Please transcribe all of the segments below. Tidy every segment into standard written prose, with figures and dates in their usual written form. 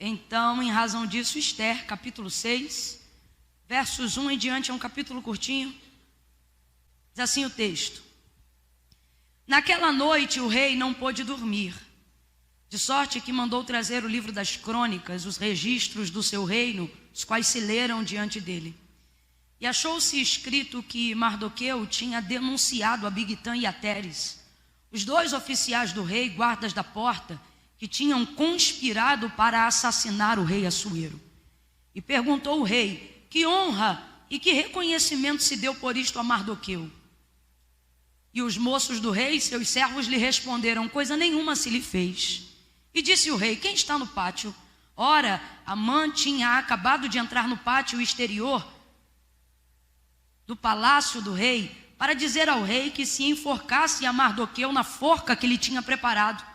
Então, em razão disso, Esther, capítulo 6, versos 1 em diante, é um capítulo curtinho. Diz assim o texto: Naquela noite o rei não pôde dormir, de sorte que mandou trazer o livro das crônicas, os registros do seu reino, os quais se leram diante dele. E achou-se escrito que Mardoqueu tinha denunciado a Bigtã e a Teres, os dois oficiais do rei, guardas da porta, que tinham conspirado para assassinar o rei Assuero. E perguntou o rei: que honra e que reconhecimento se deu por isto a Mardoqueu? E os moços do rei, seus servos, lhe responderam: coisa nenhuma se lhe fez. E disse o rei: quem está no pátio? Ora, Amã tinha acabado de entrar no pátio exterior do palácio do rei, para dizer ao rei que se enforcasse a Mardoqueu na forca que lhe tinha preparado.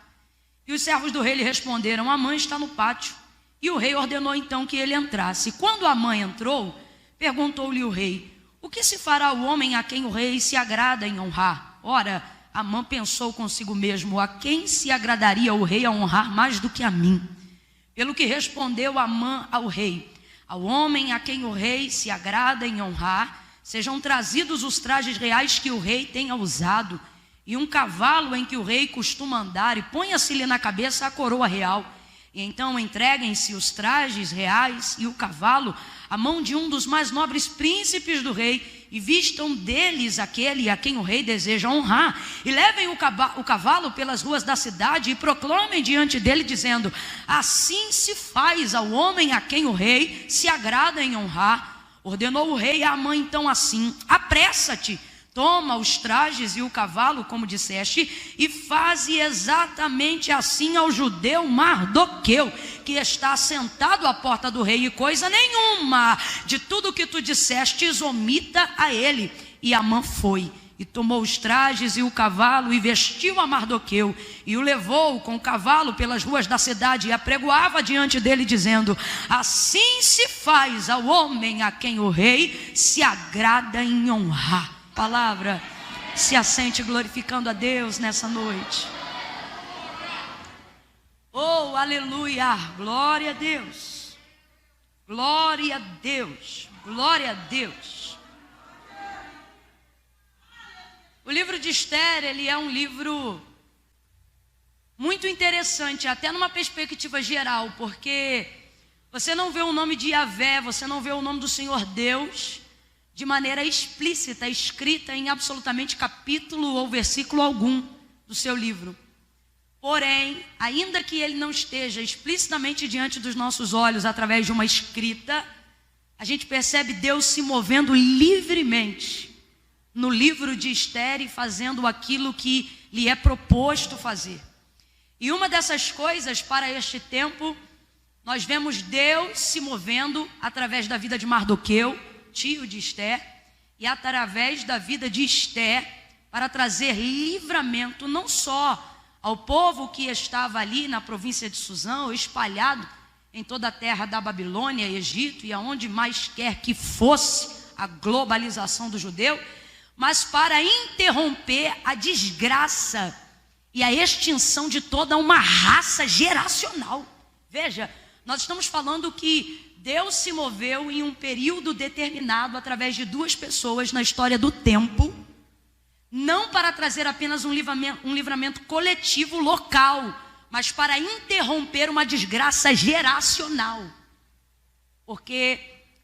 E os servos do rei lhe responderam: Amã está no pátio. E o rei ordenou então que ele entrasse. Quando Amã entrou, perguntou-lhe o rei: o que se fará ao homem a quem o rei se agrada em honrar? Ora, Amã pensou consigo mesmo: a quem se agradaria o rei a honrar mais do que a mim? Pelo que respondeu Amã ao rei: ao homem a quem o rei se agrada em honrar, sejam trazidos os trajes reais que o rei tenha usado, e um cavalo em que o rei costuma andar, e ponha-se-lhe na cabeça a coroa real. E então entreguem-se os trajes reais e o cavalo à mão de um dos mais nobres príncipes do rei, e vistam deles aquele a quem o rei deseja honrar, e levem o cavalo pelas ruas da cidade, e proclamem diante dele, dizendo: assim se faz ao homem a quem o rei se agrada em honrar. Ordenou o rei a Amã então assim: apressa-te, toma os trajes e o cavalo, como disseste, e faze exatamente assim ao judeu Mardoqueu, que está sentado à porta do rei, e coisa nenhuma de tudo que tu dissestes omita a ele. E Amã foi, e tomou os trajes e o cavalo, e vestiu a Mardoqueu, e o levou com o cavalo pelas ruas da cidade, e apregoava diante dele, dizendo: assim se faz ao homem a quem o rei se agrada em honrar. Palavra se assente glorificando a Deus nessa noite. Oh, aleluia, glória a Deus, glória a Deus, glória a Deus. O livro de Esther, ele é um livro muito interessante, até numa perspectiva geral, porque você não vê o nome de Yahvé, você não vê o nome do Senhor Deus de maneira explícita, escrita em absolutamente capítulo ou versículo algum do seu livro. Porém, ainda que ele não esteja explicitamente diante dos nossos olhos através de uma escrita, a gente percebe Deus se movendo livremente no livro de Esther e fazendo aquilo que lhe é proposto fazer. E uma dessas coisas para este tempo, nós vemos Deus se movendo através da vida de Mardoqueu, tio de Esther, e através da vida de Esther, para trazer livramento não só ao povo que estava ali na província de Susã, ou espalhado em toda a terra da Babilônia, Egito e aonde mais quer que fosse a globalização do judeu, mas para interromper a desgraça e a extinção de toda uma raça geracional. Veja, nós estamos falando que Deus se moveu em um período determinado através de duas pessoas na história do tempo, não para trazer apenas um livramento coletivo local, mas para interromper uma desgraça geracional. Porque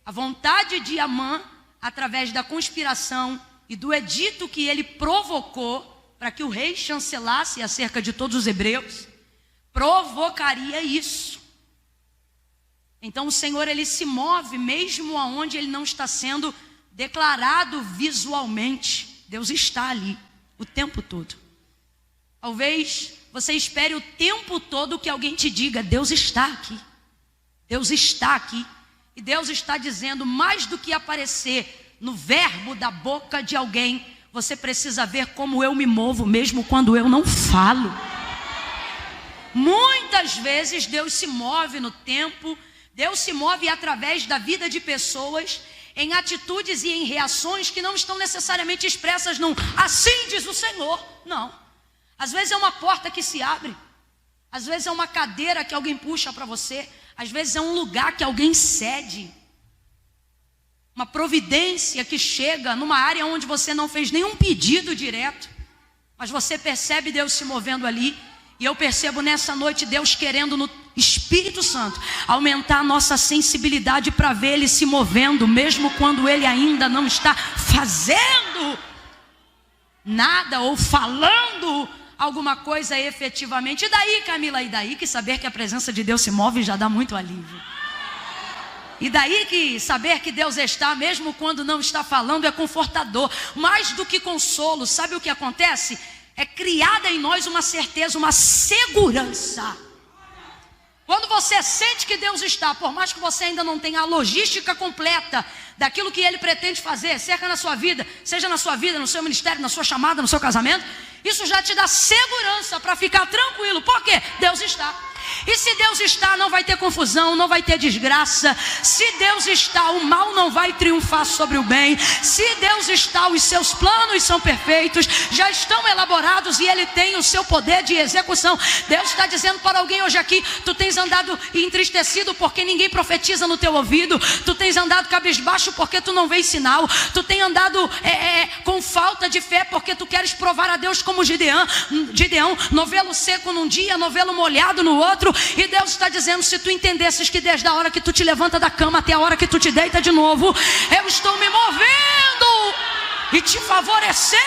a vontade de Amã, através da conspiração e do edito que ele provocou para que o rei chancelasse acerca de todos os hebreus, provocaria isso. Então o Senhor, ele se move mesmo aonde ele não está sendo declarado visualmente. Deus está ali o tempo todo. Talvez você espere o tempo todo que alguém te diga: Deus está aqui, Deus está aqui. E Deus está dizendo, mais do que aparecer no verbo da boca de alguém, você precisa ver como eu me movo mesmo quando eu não falo. Muitas vezes Deus se move no tempo, Deus se move através da vida de pessoas, em atitudes e em reações que não estão necessariamente expressas num assim diz o Senhor. Não. Às vezes é uma porta que se abre, às vezes é uma cadeira que alguém puxa para você, Às vezes é um lugar que alguém cede, uma providência que chega numa área onde você não fez nenhum pedido direto, mas você percebe Deus se movendo ali. E eu percebo nessa noite Deus querendo no Espírito Santo aumentar a nossa sensibilidade para ver Ele se movendo, mesmo quando Ele ainda não está fazendo nada ou falando alguma coisa efetivamente. E daí, Camila, e daí que saber que a presença de Deus se move já dá muito alívio. E daí que saber que Deus está, mesmo quando não está falando, é confortador. Mais do que consolo, sabe o que acontece? É criada em nós uma certeza, uma segurança. Quando você sente que Deus está, por mais que você ainda não tenha a logística completa daquilo que Ele pretende fazer, seja na sua vida, no seu ministério, na sua chamada, no seu casamento, isso já te dá segurança para ficar tranquilo. Por quê? Deus está. E se Deus está, não vai ter confusão, não vai ter desgraça. Se Deus está, o mal não vai triunfar sobre o bem. Se Deus está, os seus planos são perfeitos, já estão elaborados e Ele tem o seu poder de execução. Deus está dizendo para alguém hoje aqui: tu tens andado entristecido porque ninguém profetiza no teu ouvido. Tu tens andado cabisbaixo porque tu não vês sinal. Tu tens andado com falta de fé porque tu queres provar a Deus como Gideão, novelo seco num dia, novelo molhado no outro. E Deus está dizendo: se tu entendesses que desde a hora que tu te levanta da cama até a hora que tu te deita de novo, eu estou me movendo e te favorecendo.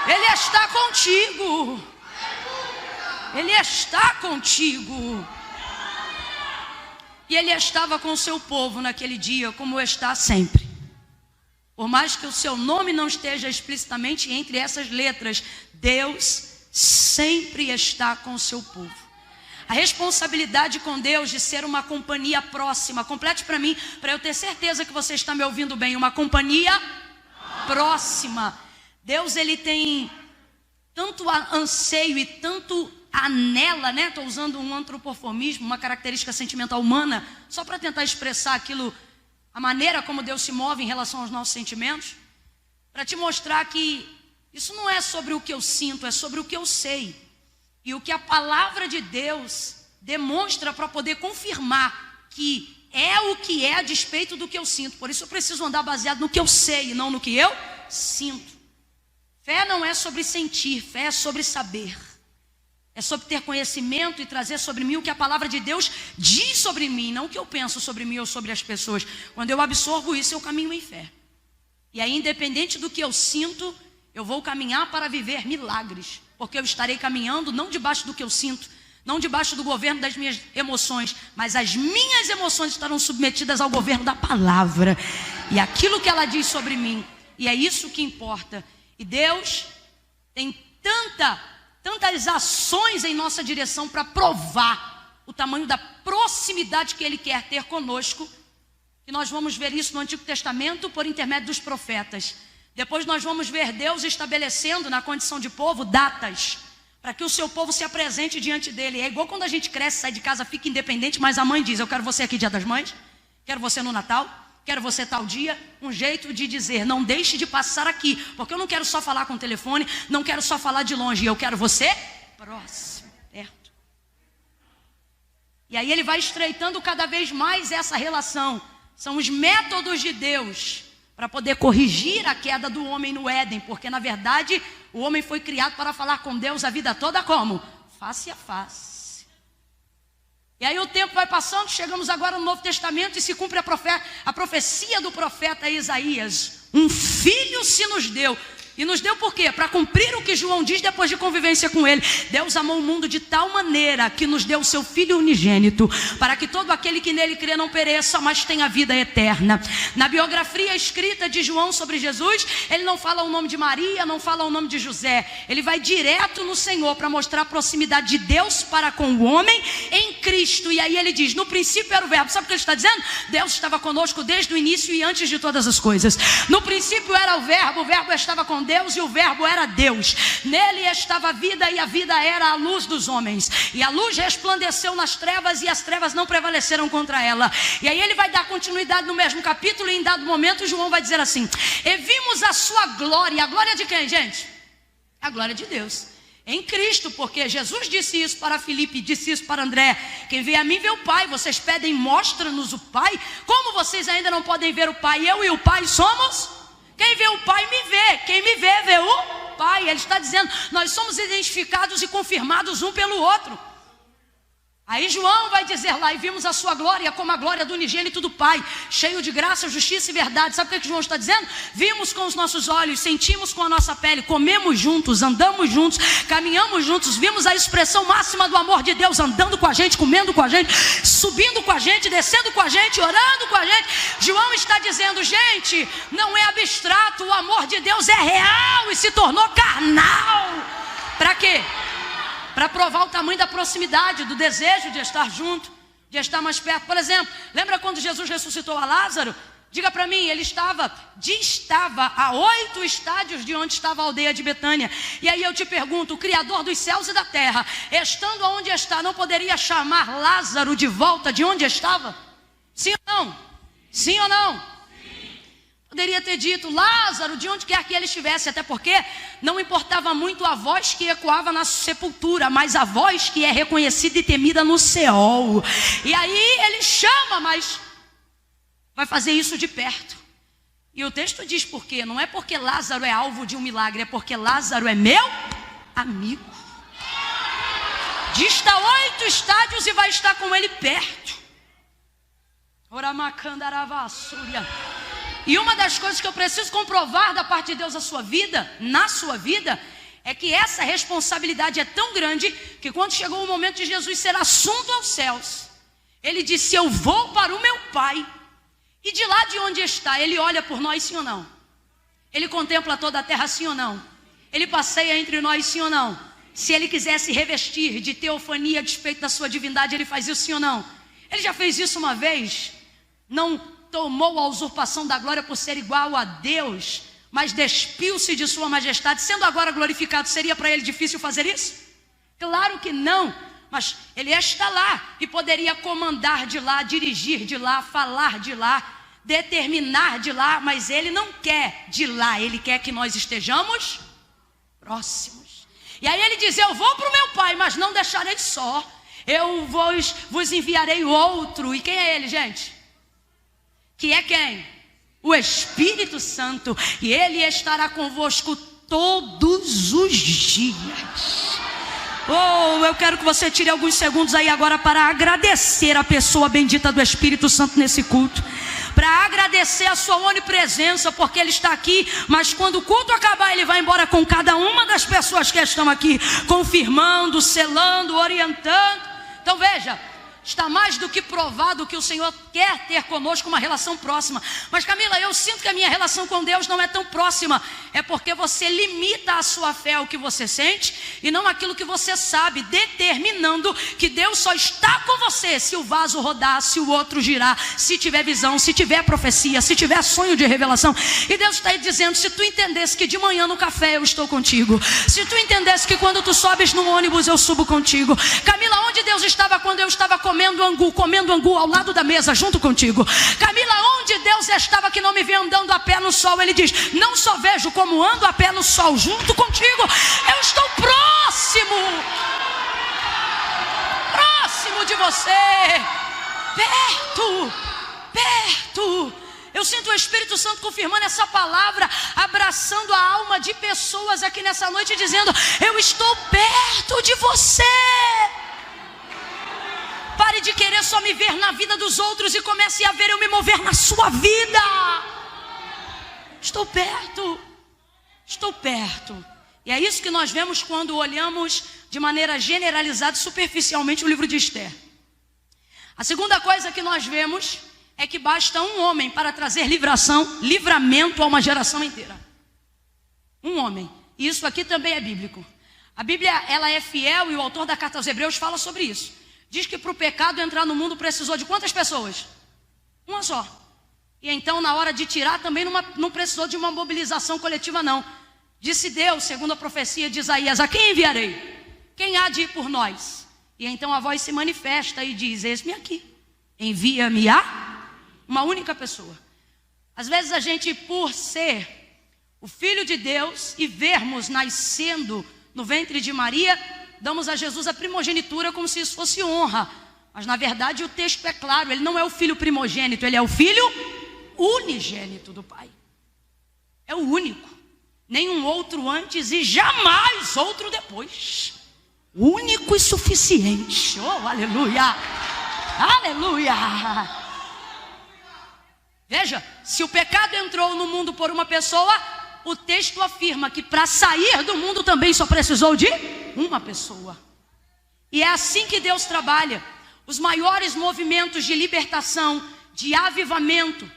Ele está contigo. Ele está contigo. E Ele estava com o seu povo naquele dia, como está sempre. Por mais que o seu nome não esteja explicitamente entre essas letras, Deus sempre está com o seu povo. A responsabilidade com Deus de ser uma companhia próxima. Complete para mim, para eu ter certeza que você está me ouvindo bem. Uma companhia próxima. Deus, Ele tem tanto anseio e tanto anela, né? Estou usando um antropoformismo, uma característica sentimental humana, só para tentar expressar aquilo, a maneira como Deus se move em relação aos nossos sentimentos, para te mostrar que isso não é sobre o que eu sinto, é sobre o que eu sei. E o que a palavra de Deus demonstra para poder confirmar que é o que é a despeito do que eu sinto. Por isso eu preciso andar baseado no que eu sei e não no que eu sinto. Fé não é sobre sentir, fé é sobre saber. É sobre ter conhecimento e trazer sobre mim o que a palavra de Deus diz sobre mim, não o que eu penso sobre mim ou sobre as pessoas. Quando eu absorvo isso, eu caminho em fé. E aí, independente do que eu sinto, eu vou caminhar para viver milagres. Porque eu estarei caminhando não debaixo do que eu sinto, não debaixo do governo das minhas emoções, mas as minhas emoções estarão submetidas ao governo da palavra. E aquilo que ela diz sobre mim. E é isso que importa. E Deus tem tantas ações em nossa direção para provar o tamanho da proximidade que Ele quer ter conosco, que nós vamos ver isso no Antigo Testamento por intermédio dos profetas. Depois nós vamos ver Deus estabelecendo na condição de povo datas, para que o seu povo se apresente diante dele. É igual quando a gente cresce, sai de casa, fica independente, mas a mãe diz: eu quero você aqui dia das mães, quero você no Natal, quero você tal dia. Um jeito de dizer: não deixe de passar aqui, porque eu não quero só falar com o telefone, não quero só falar de longe, eu quero você próximo, perto. E aí Ele vai estreitando cada vez mais essa relação. São os métodos de Deus para poder corrigir a queda do homem no Éden, porque na verdade o homem foi criado para falar com Deus a vida toda como? Face a face. E aí o tempo vai passando, chegamos agora no Novo Testamento e se cumpre a profecia do profeta Isaías. Um filho se nos deu. E nos deu por quê? Para cumprir o que João diz depois de convivência com ele. Deus amou o mundo de tal maneira que nos deu o seu Filho unigênito, para que todo aquele que nele crê não pereça, mas tenha vida eterna. Na biografia escrita de João sobre Jesus, ele não fala o nome de Maria, não fala o nome de José. Ele vai direto no Senhor para mostrar a proximidade de Deus para com o homem em Cristo. E aí ele diz: no princípio era o verbo. Sabe o que ele está dizendo? Deus estava conosco desde o início e antes de todas as coisas. No princípio era o verbo estava com Deus e o verbo era Deus. Nele estava a vida e a vida era a luz dos homens. E a luz resplandeceu nas trevas e as trevas não prevaleceram contra ela. E aí ele vai dar continuidade no mesmo capítulo e em dado momento João vai dizer assim: e vimos a sua glória. A glória de quem, gente? A glória de Deus. Em Cristo, porque Jesus disse isso para Filipe, disse isso para André: quem vê a mim vê o Pai. Vocês pedem, mostra-nos o Pai. Como vocês ainda não podem ver o Pai? Eu e o Pai somos. Quem vê o Pai me vê. Quem me vê, vê o Pai. Ele está dizendo, nós somos identificados e confirmados um pelo outro. Aí João vai dizer lá: e vimos a sua glória como a glória do unigênito do Pai, cheio de graça, justiça e verdade. Sabe o que João está dizendo? Vimos com os nossos olhos, sentimos com a nossa pele, comemos juntos, andamos juntos, caminhamos juntos, vimos a expressão máxima do amor de Deus andando com a gente, comendo com a gente, subindo com a gente, descendo com a gente, orando com a gente. João está dizendo, gente, não é abstrato, o amor de Deus é real e se tornou carnal. Para quê? Para provar o tamanho da proximidade, do desejo de estar junto, de estar mais perto. Por exemplo, lembra quando Jesus ressuscitou a Lázaro? Diga para mim, ele distava a 8 estádios de onde estava a aldeia de Betânia. E aí eu te pergunto, o Criador dos céus e da terra, estando onde está, não poderia chamar Lázaro de volta de onde estava? Sim ou não? Sim ou não? Poderia ter dito, Lázaro, de onde quer que ele estivesse, até porque não importava muito a voz que ecoava na sepultura, mas a voz que é reconhecida e temida no Seol. E aí ele chama, mas vai fazer isso de perto. E o texto diz por quê? Não é porque Lázaro é alvo de um milagre, é porque Lázaro é meu amigo. Dista 8 estádios e vai estar com ele perto. Oramacandaravassuria. E uma das coisas que eu preciso comprovar da parte de Deus na sua vida, é que essa responsabilidade é tão grande, que quando chegou o momento de Jesus ser assunto aos céus, ele disse, eu vou para o meu Pai. E de lá de onde está, ele olha por nós, sim ou não? Ele contempla toda a terra, sim ou não? Ele passeia entre nós, sim ou não? Se ele quisesse revestir de teofania a despeito da sua divindade, ele faz isso, sim ou não? Ele já fez isso uma vez, não tomou a usurpação da glória por ser igual a Deus, mas despiu-se de sua majestade, sendo agora glorificado. Seria para ele difícil fazer isso? Claro que não, mas ele está lá e poderia comandar de lá, dirigir de lá, falar de lá, determinar de lá, mas ele não quer de lá, ele quer que nós estejamos próximos. E aí ele diz, eu vou para o meu Pai, mas não deixarei só, eu vos enviarei outro. E quem é ele, gente? Que é quem? O Espírito Santo. E ele estará convosco todos os dias. Oh, eu quero que você tire alguns segundos aí agora para agradecer a pessoa bendita do Espírito Santo nesse culto, para agradecer a sua onipresença, porque ele está aqui, mas quando o culto acabar, ele vai embora com cada uma das pessoas que estão aqui, confirmando, selando, orientando. Então veja, está mais do que provado que o Senhor quer ter conosco uma relação próxima. Mas Camila, eu sinto que a minha relação com Deus não é tão próxima. É porque você limita a sua fé ao que você sente e não aquilo que você sabe, determinando que Deus só está com você se o vaso rodar, se o outro girar, se tiver visão, se tiver profecia, se tiver sonho de revelação. E Deus está aí dizendo, se tu entendesse que de manhã no café eu estou contigo, se tu entendesse que quando tu sobes no ônibus eu subo contigo. Camila, onde Deus estava quando eu estava comendo angu ao lado da mesa, junto contigo? Camila, onde Deus estava que não me vê andando a pé no sol? Ele diz, não só vejo como ando a pé no sol, junto contigo. Eu estou próximo de você, perto. Eu sinto o Espírito Santo confirmando essa palavra, abraçando a alma de pessoas aqui nessa noite, dizendo, eu estou perto de você. Pare de querer só me ver na vida dos outros e comece a ver eu me mover na sua vida. Estou perto. E é isso que nós vemos quando olhamos de maneira generalizada e superficialmente o livro de Esther. A segunda coisa que nós vemos é que basta um homem para trazer livramento a uma geração inteira. Um homem. E isso aqui também é bíblico. A Bíblia, ela é fiel e o autor da carta aos Hebreus fala sobre isso. Diz que para o pecado entrar no mundo precisou de quantas pessoas? Uma só. E então na hora de tirar também não precisou de uma mobilização coletiva não. Disse Deus, segundo a profecia de Isaías, a quem enviarei? Quem há de ir por nós? E então a voz se manifesta e diz, eis-me aqui, envia-me a uma única pessoa. Às vezes a gente, por ser o Filho de Deus e vermos nascendo no ventre de Maria, damos a Jesus a primogenitura como se isso fosse honra. Mas na verdade o texto é claro, ele não é o filho primogênito, ele é o filho unigênito do Pai. É o único, nenhum outro antes e jamais outro depois. Único e suficiente. Oh, aleluia! Aleluia! Veja, se o pecado entrou no mundo por uma pessoa, o texto afirma que para sair do mundo também só precisou de uma pessoa. E é assim que Deus trabalha. Os maiores movimentos de libertação, de avivamento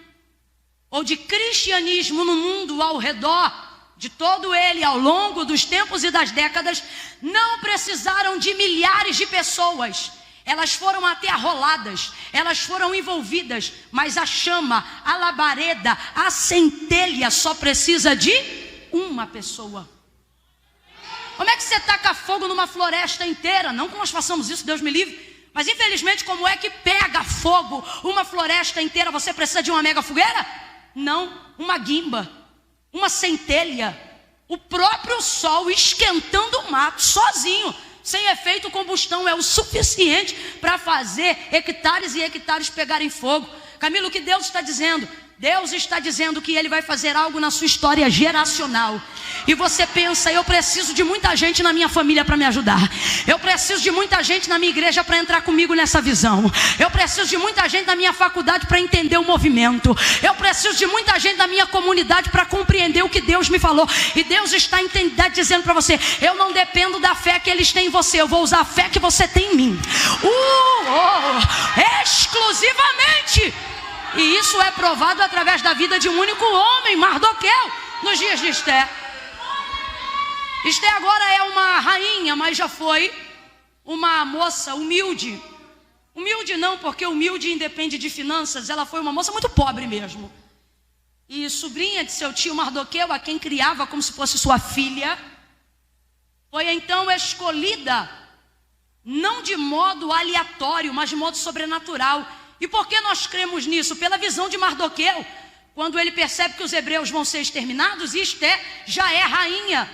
ou de cristianismo no mundo ao redor de todo ele, ao longo dos tempos e das décadas, não precisaram de milhares de pessoas. Elas foram até arroladas, elas foram envolvidas, mas a chama, a labareda, a centelha só precisa de uma pessoa. Como é que você taca fogo numa floresta inteira? Não que nós façamos isso, Deus me livre. Mas infelizmente, como é que pega fogo uma floresta inteira? Você precisa de uma mega fogueira? Não, uma guimba, uma centelha, o próprio sol esquentando o mato sozinho, sem efeito combustão, é o suficiente para fazer hectares e hectares pegarem fogo. Camilo, o que Deus está dizendo? Deus está dizendo que Ele vai fazer algo na sua história geracional. E você pensa, eu preciso de muita gente na minha família para me ajudar. Eu preciso de muita gente na minha igreja para entrar comigo nessa visão. Eu preciso de muita gente na minha faculdade para entender o movimento. Eu preciso de muita gente na minha comunidade para compreender o que Deus me falou. E Deus está dizendo para você, eu não dependo da fé que eles têm em você, eu vou usar a fé que você tem em mim. Exclusivamente. E isso é provado através da vida de um único homem, Mardoqueu, nos dias de Esther. Esther agora é uma rainha, mas já foi uma moça humilde. Humilde não, porque humilde independe de finanças. Ela foi uma moça muito pobre mesmo. E sobrinha de seu tio Mardoqueu, a quem criava como se fosse sua filha, foi então escolhida, não de modo aleatório, mas de modo sobrenatural. E por que nós cremos nisso? Pela visão de Mardoqueu, quando ele percebe que os hebreus vão ser exterminados, e Esther já é rainha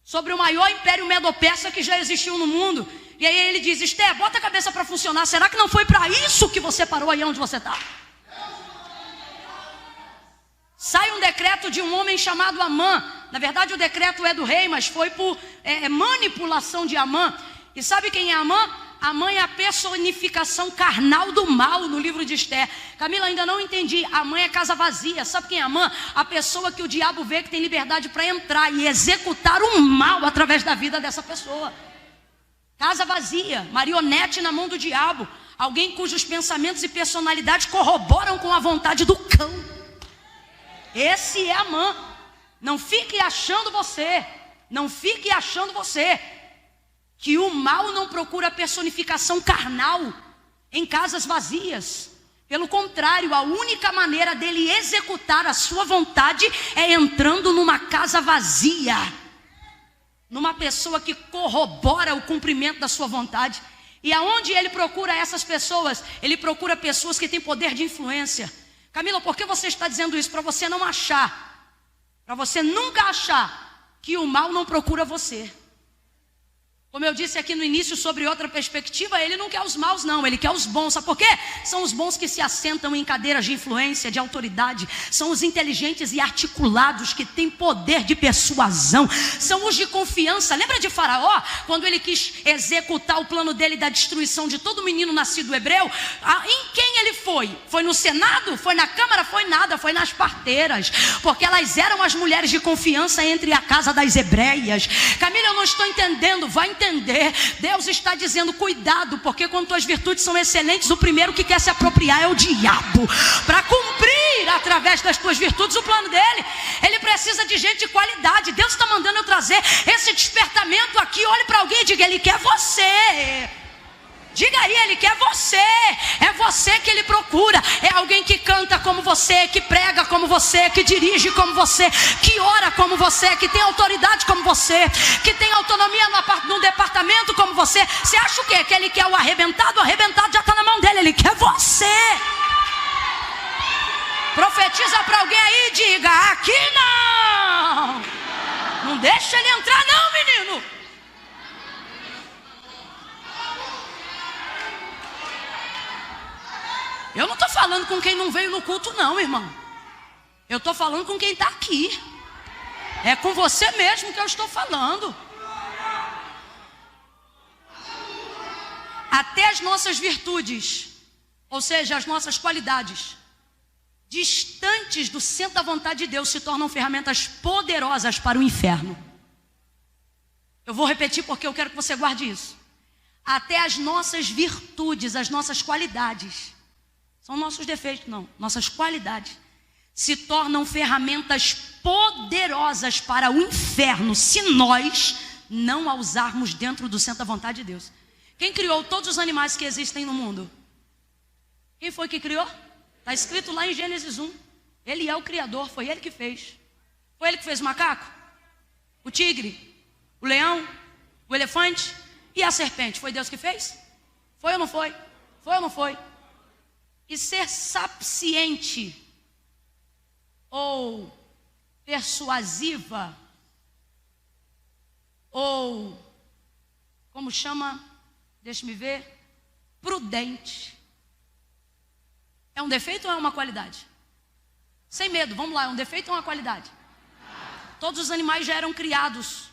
sobre o maior império medo-persa que já existiu no mundo. E aí ele diz, Esther, bota a cabeça para funcionar, será que não foi para isso que você parou aí onde você está? Sai um decreto de um homem chamado Amã. Na verdade o decreto é do rei, mas foi por manipulação de Amã. E sabe quem é Amã? Amã é a personificação carnal do mal no livro de Esther. Camila, ainda não entendi. Amã é casa vazia. Sabe quem é Amã? A pessoa que o diabo vê que tem liberdade para entrar e executar o mal através da vida dessa pessoa. Casa vazia, marionete na mão do diabo. Alguém cujos pensamentos e personalidades corroboram com a vontade do cão. Esse é Amã. Não fique achando você que o mal não procura personificação carnal em casas vazias. Pelo contrário, a única maneira dele executar a sua vontade é entrando numa casa vazia, numa pessoa que corrobora o cumprimento da sua vontade. E aonde ele procura essas pessoas? Ele procura pessoas que têm poder de influência. Camila, por que você está dizendo isso? Para você não achar, para você nunca achar que o mal não procura você. Como eu disse aqui no início sobre outra perspectiva, ele não quer os maus não, ele quer os bons. Sabe por quê? São os bons que se assentam em cadeiras de influência, de autoridade. São os inteligentes e articulados que têm poder de persuasão. São os de confiança. Lembra de Faraó? Quando ele quis executar o plano dele da destruição de todo menino nascido hebreu, em quem ele foi? Foi no Senado? Foi na Câmara? Foi nada, foi nas parteiras. Porque elas eram as mulheres de confiança entre a casa das hebreias. Camila, eu não estou entendendo, vai entender. Deus está dizendo, cuidado, porque quando tuas virtudes são excelentes, o primeiro que quer se apropriar é o diabo, para cumprir através das tuas virtudes o plano dele. Ele precisa de gente de qualidade. Deus está mandando eu trazer esse despertamento aqui. Olhe para alguém e diga, ele quer você. Diga aí, ele quer você. É você que ele procura. É alguém que canta como você, que prega como você, que dirige como você, que ora como você, que tem autoridade como você, que tem autonomia no departamento como você. Você acha o quê? Que ele quer o arrebentado? O arrebentado já está na mão dele. Ele quer você. Profetiza para alguém aí e diga: aqui não. Não deixa ele entrar não, menino. Eu não estou falando com quem não veio no culto não, irmão. Eu estou falando com quem está aqui. É com você mesmo que eu estou falando. Até as nossas virtudes, ou seja, as nossas qualidades, distantes do centro da vontade de Deus, se tornam ferramentas poderosas para o inferno. Eu vou repetir porque eu quero que você guarde isso. Até as nossas virtudes, as nossas qualidades, são nossos defeitos não, nossas qualidades, se tornam ferramentas poderosas para o inferno, se nós não a usarmos dentro do centro da vontade de Deus. Quem criou todos os animais que existem no mundo? Quem foi que criou? Está escrito lá em Gênesis 1. Ele é o Criador, foi ele que fez. Foi ele que fez o macaco, o tigre, o leão, o elefante e a serpente. Foi Deus que fez? Foi ou não foi? Foi ou não foi? E ser sapiente ou persuasiva ou, como chama, deixa-me ver, prudente, é um defeito ou é uma qualidade? Sem medo, vamos lá, é um defeito ou uma qualidade? Todos os animais já eram criados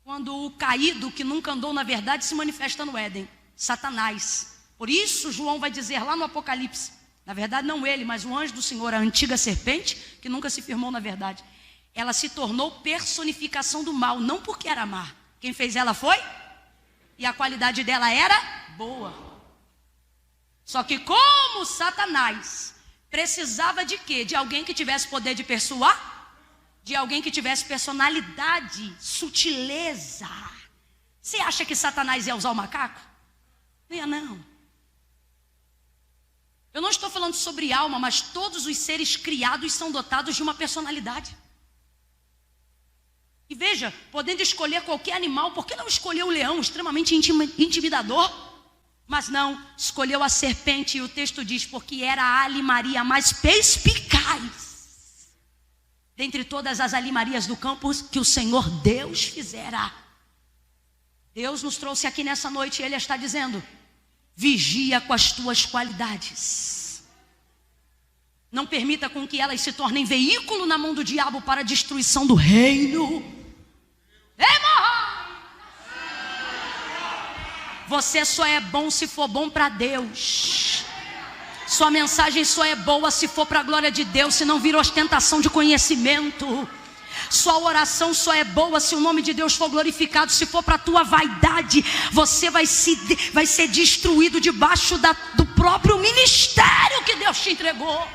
quando o caído, que nunca andou na verdade, se manifesta no Éden, Satanás. Por isso João vai dizer lá no Apocalipse, na verdade não ele, mas o anjo do Senhor, a antiga serpente, que nunca se firmou na verdade, ela se tornou personificação do mal, não porque era má. Quem fez ela foi? E a qualidade dela era boa. Só que como Satanás precisava de quê? De alguém que tivesse poder de persuar, de alguém que tivesse personalidade, sutileza. Você acha que Satanás ia usar o macaco? Não ia não. Eu não estou falando sobre alma, mas todos os seres criados são dotados de uma personalidade. E veja, podendo escolher qualquer animal, por que não escolheu o leão, extremamente intimidador? Mas não, escolheu a serpente, e o texto diz, porque era a alimaria mais perspicaz dentre todas as alimarias do campo que o Senhor Deus fizera. Deus nos trouxe aqui nessa noite e Ele está dizendo: vigia com as tuas qualidades. Não permita com que elas se tornem veículo na mão do diabo para a destruição do reino. Você só é bom se for bom para Deus. Sua mensagem só é boa se for para a glória de Deus, se não vir ostentação de conhecimento. Sua oração só é boa se o nome de Deus for glorificado. Se for para a tua vaidade, você vai ser destruído debaixo do próprio ministério que Deus te entregou.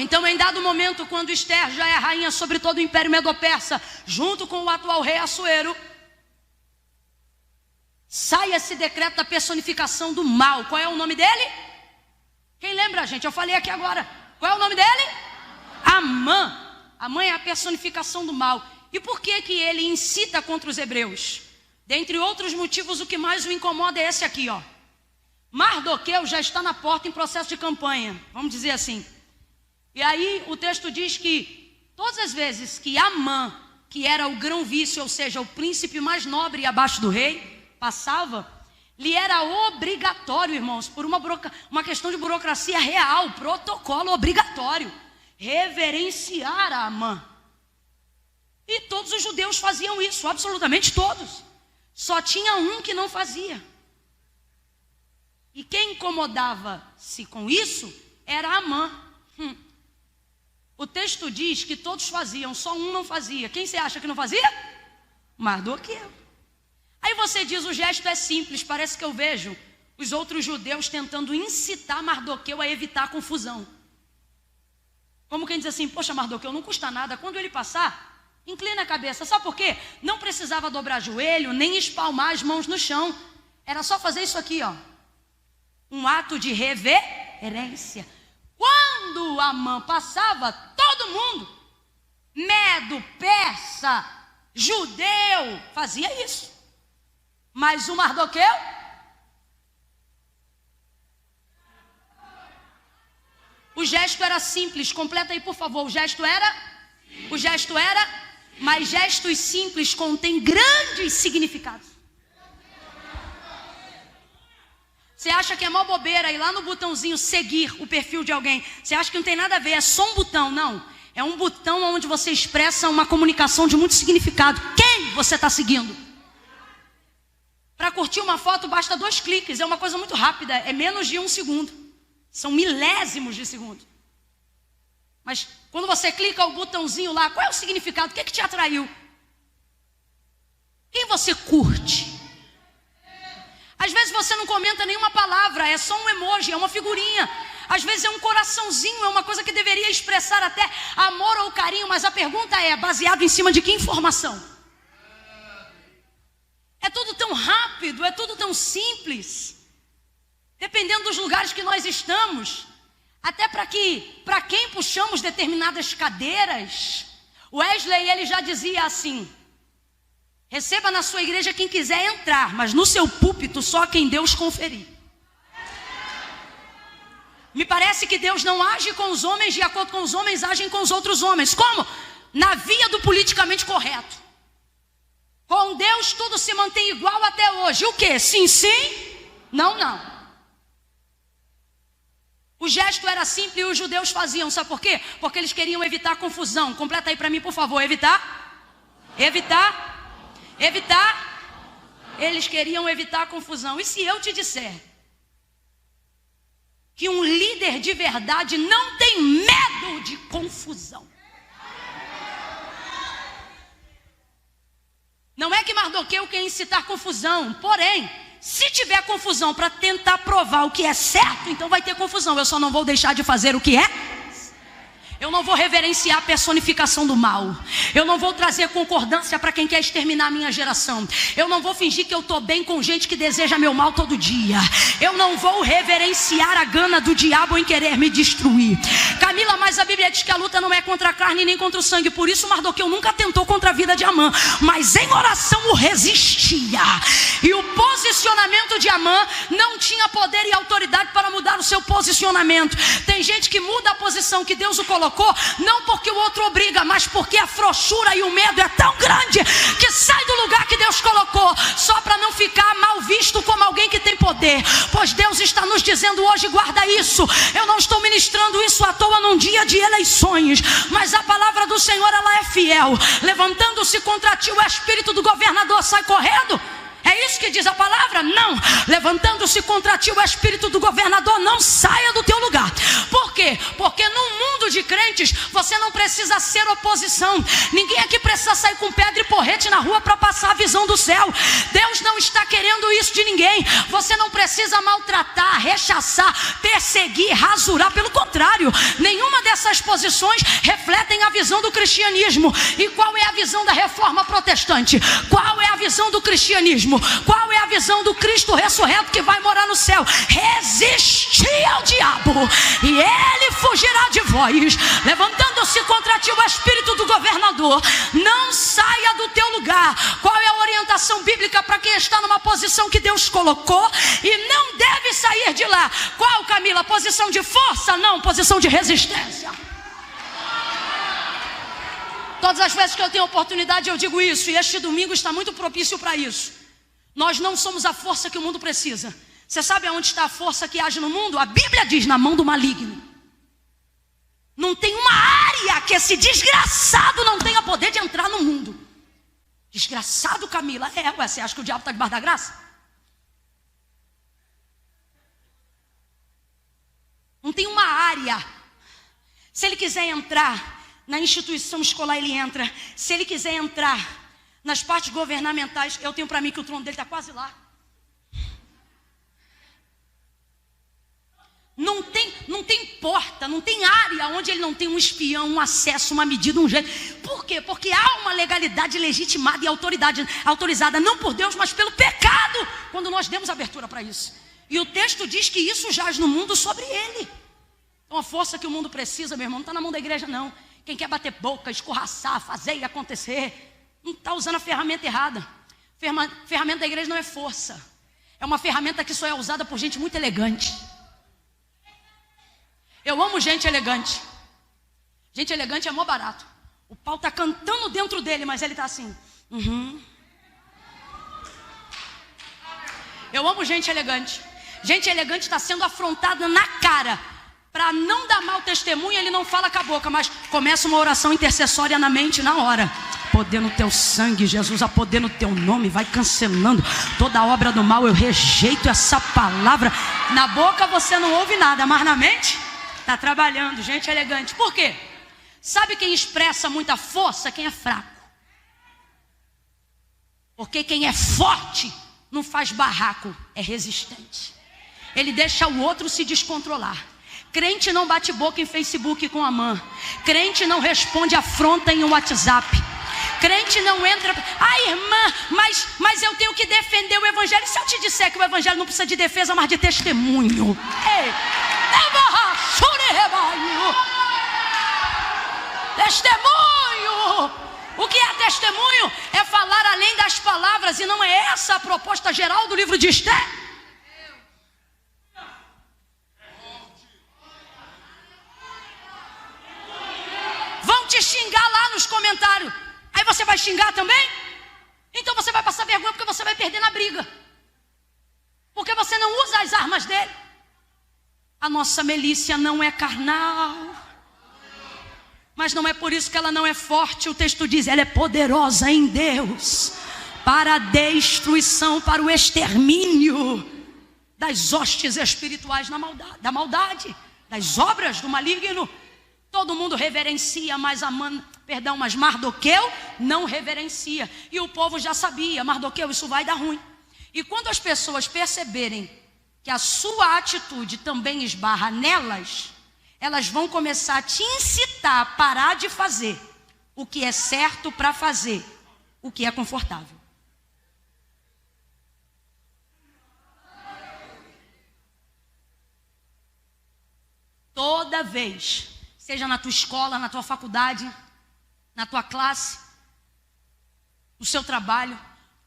Então, em dado momento, quando Esther já é rainha sobre todo o Império Medo-Persa, junto com o atual rei Assuero, sai esse decreto da personificação do mal. Qual é o nome dele? Quem lembra, gente? Eu falei aqui agora. Qual é o nome dele? Amã. Amã é a personificação do mal. E por que que ele incita contra os hebreus? Dentre outros motivos, o que mais o incomoda é esse aqui, ó. Mardoqueu já está na porta em processo de campanha, vamos dizer assim. E aí o texto diz que todas as vezes que Amã, que era o grão-vice, ou seja, o príncipe mais nobre abaixo do rei, passava, lhe era obrigatório, irmãos, por uma questão de burocracia real, protocolo obrigatório, reverenciar a Amã. E todos os judeus faziam isso, absolutamente todos. Só tinha um que não fazia. E quem incomodava-se com isso era Amã. O texto diz que todos faziam, só um não fazia. Quem você acha que não fazia? Mardoqueu. Aí você diz, o gesto é simples, parece que eu vejo os outros judeus tentando incitar Mardoqueu a evitar a confusão. Como quem diz assim, poxa, Mardoqueu, não custa nada, quando ele passar, inclina a cabeça. Sabe por quê? Não precisava dobrar joelho, nem espalmar as mãos no chão. Era só fazer isso aqui, ó. Um ato de reverência. Quando Amã passava, todo mundo, Medo, Persa, judeu fazia isso. Mas o Mardoqueu, o gesto era simples. Completa aí, por favor. O gesto era, mas gestos simples contêm grandes significados. Você acha que é mó bobeira ir lá no botãozinho seguir o perfil de alguém? Você acha que não tem nada a ver, é só um botão? Não, é um botão onde você expressa uma comunicação de muito significado. Quem você está seguindo? Para curtir uma foto basta 2 cliques, é uma coisa muito rápida, é menos de 1 segundo. São milésimos de segundo. Mas quando você clica o botãozinho lá, qual é o significado? O que te atraiu? Quem você curte? Às vezes você não comenta nenhuma palavra, é só um emoji, é uma figurinha. Às vezes é um coraçãozinho, é uma coisa que deveria expressar até amor ou carinho. Mas a pergunta é, baseado em cima de que informação? É tudo tão rápido, é tudo tão simples. Dependendo dos lugares que nós estamos. Até para quem puxamos determinadas cadeiras. Wesley, ele já dizia assim: receba na sua igreja quem quiser entrar, mas no seu púlpito só quem Deus conferir. Me parece que Deus não age com os homens de acordo com os homens agem com os outros homens. Como? Na via do politicamente correto. Com Deus tudo se mantém igual até hoje. O quê? Sim, sim? Não, não. O gesto era simples e os judeus faziam, sabe por quê? Porque eles queriam evitar confusão. Completa aí para mim, por favor. Evitar. Eles queriam evitar confusão. E se eu te disser que um líder de verdade não tem medo de confusão? Não é que Mardoqueu quer incitar confusão, porém, se tiver confusão para tentar provar o que é certo, então vai ter confusão. Eu só não vou deixar de fazer o que é. Eu não vou reverenciar a personificação do mal. Eu não vou trazer concordância para quem quer exterminar a minha geração. Eu não vou fingir que eu estou bem com gente que deseja meu mal todo dia. Eu não vou reverenciar a gana do diabo em querer me destruir. Camila, mas a Bíblia diz que a luta não é contra a carne nem contra o sangue. Por isso Mardoqueu nunca tentou contra a vida de Amã, mas em oração o resistia. E o posicionamento de Amã não tinha poder e autoridade para mudar o seu posicionamento. Tem gente que muda a posição que Deus o colocou, não porque o outro obriga, mas porque a frouxura e o medo é tão grande que sai do lugar que Deus colocou, só para não ficar mal visto como alguém que tem poder. Pois Deus está nos dizendo hoje, guarda isso, eu não estou ministrando isso à toa num dia de eleições, mas a palavra do Senhor, ela é fiel. Levantando-se contra ti o espírito do governador, sai correndo. É isso que diz a palavra? Não. Levantando-se contra ti o espírito do governador, não saia do teu lugar. Por quê? Porque num mundo de crentes, você não precisa ser oposição. Ninguém aqui precisa sair com pedra e porrete na rua para passar a visão do céu. Deus não está querendo isso de ninguém. Você não precisa maltratar, rechaçar, perseguir, rasurar. Pelo contrário, nenhuma dessas posições refletem a visão do cristianismo. E qual é a visão da reforma protestante? Qual é a visão do cristianismo? Qual é a visão do Cristo ressurreto que vai morar no céu? Resistir ao diabo e ele fugirá de vós. Levantando-se contra ti o espírito do governador, não saia do teu lugar. Qual é a orientação bíblica para quem está numa posição que Deus colocou e não deve sair de lá? Qual, Camila? Posição de força? Não, posição de resistência. Todas as vezes que eu tenho oportunidade eu digo isso, e este domingo está muito propício para isso. Nós não somos a força que o mundo precisa. Você sabe aonde está a força que age no mundo? A Bíblia diz, na mão do maligno. Não tem uma área que esse desgraçado não tenha poder de entrar no mundo. Desgraçado, Camila? Você acha que o diabo está debaixo da graça? Não tem uma área. Se ele quiser entrar na instituição escolar, ele entra. Se ele quiser entrar nas partes governamentais, eu tenho para mim que o trono dele está quase lá. Não tem porta, não tem área onde ele não tem um espião, um acesso, uma medida, um jeito. Por quê? Porque há uma legalidade legitimada e autorizada, não por Deus, mas pelo pecado, quando nós demos abertura para isso. E o texto diz que isso jaz no mundo sobre ele. Então a força que o mundo precisa, meu irmão, não está na mão da igreja não. Quem quer bater boca, escorraçar, fazer e acontecer, não está usando a ferramenta errada. Ferramenta da igreja não é força. É uma ferramenta que só é usada por gente muito elegante. Eu amo gente elegante. Gente elegante é mó barato. O pau está cantando dentro dele, mas ele está assim. Eu amo gente elegante. Gente elegante está sendo afrontada na cara. Para não dar mau testemunho, ele não fala com a boca, mas começa uma oração intercessória na mente na hora. Poder no teu sangue, Jesus, a poder no teu nome, vai cancelando toda a obra do mal. Eu rejeito essa palavra. Na boca você não ouve nada, mas na mente está trabalhando. Gente elegante. Por quê? Sabe quem expressa muita força? Quem é fraco. Porque quem é forte não faz barraco, é resistente. Ele deixa o outro se descontrolar. Crente não bate boca em Facebook com a mãe. Crente não responde afronta em um WhatsApp. Crente não entra. Irmã, mas eu tenho que defender o evangelho. E se eu te disser que o evangelho não precisa de defesa, mas de testemunho? Testemunho. O que é testemunho? É falar além das palavras. E não é essa a proposta geral do livro de Esther. Vão te xingar lá nos comentários. Aí você vai xingar também? Então você vai passar vergonha, porque você vai perder na briga. Porque você não usa as armas dele. A nossa milícia não é carnal. Mas não é por isso que ela não é forte. O texto diz, ela é poderosa em Deus para a destruição, para o extermínio das hostes espirituais da maldade, das obras do maligno. Todo mundo reverencia, mas Mardoqueu não reverencia. E o povo já sabia, Mardoqueu, isso vai dar ruim. E quando as pessoas perceberem que a sua atitude também esbarra nelas, elas vão começar a te incitar a parar de fazer o que é certo para fazer o que é confortável. Toda vez, seja na tua escola, na tua faculdade, na tua classe, no seu trabalho,